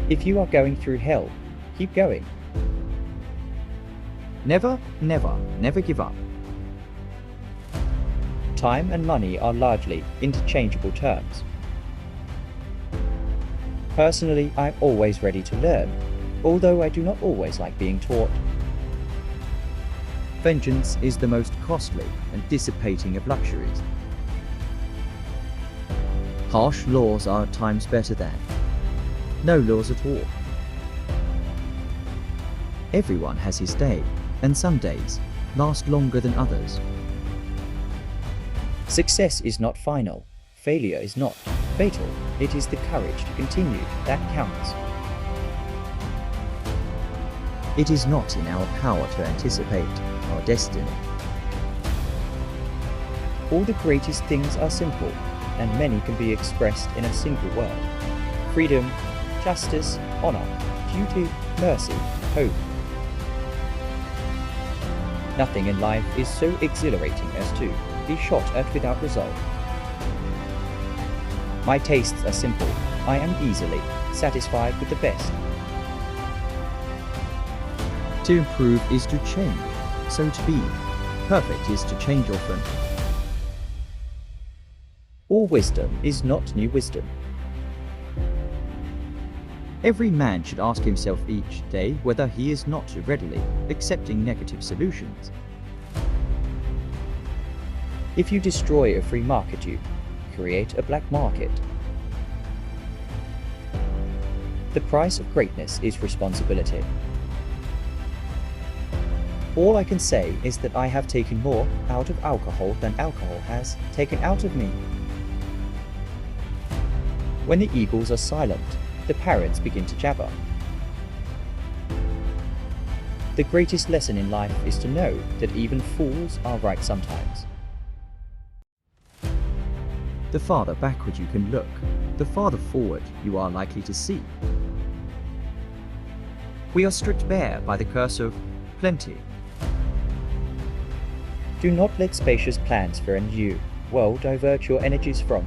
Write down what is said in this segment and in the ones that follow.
If you are going through hell, keep going. Never, never, never give up. Time and money are largely interchangeable terms. Personally, I'm always ready to learn, although I do not always like being taught. Vengeance is the most costly and dissipating of luxuries. Harsh laws are at times better than no laws at all. Everyone has his day, and some days last longer than others. Success is not final. Failure is not fatal. It is the courage to continue that counts. It is not in our power to anticipate our destiny. All the greatest things are simple, and many can be expressed in a single word. Freedom, justice, honor, duty, mercy, hope. Nothing in life is so exhilarating as to be shot at without result. My tastes are simple. I am easily satisfied with the best. To improve is to change, so to be perfect is to change often. All wisdom is not new wisdom. Every man should ask himself each day whether he is not too readily accepting negative solutions. If you destroy a free market, you create a black market. The price of greatness is responsibility. All I can say is that I have taken more out of alcohol than alcohol has taken out of me. When the eagles are silent, the parrots begin to jabber. The greatest lesson in life is to know that even fools are right sometimes. The farther backward you can look, the farther forward you are likely to see. We are stripped bare by the curse of plenty. Do not let spacious plans for a new world divert your energies from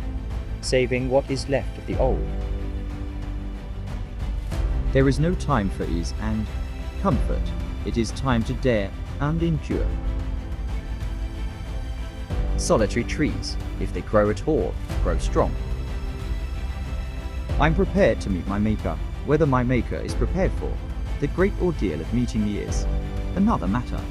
saving what is left of the old. There is no time for ease and comfort. It is time to dare and endure. Solitary trees, if they grow at all, grow strong. I'm prepared to meet my Maker. Whether my Maker is prepared for the great ordeal of meeting me is another matter.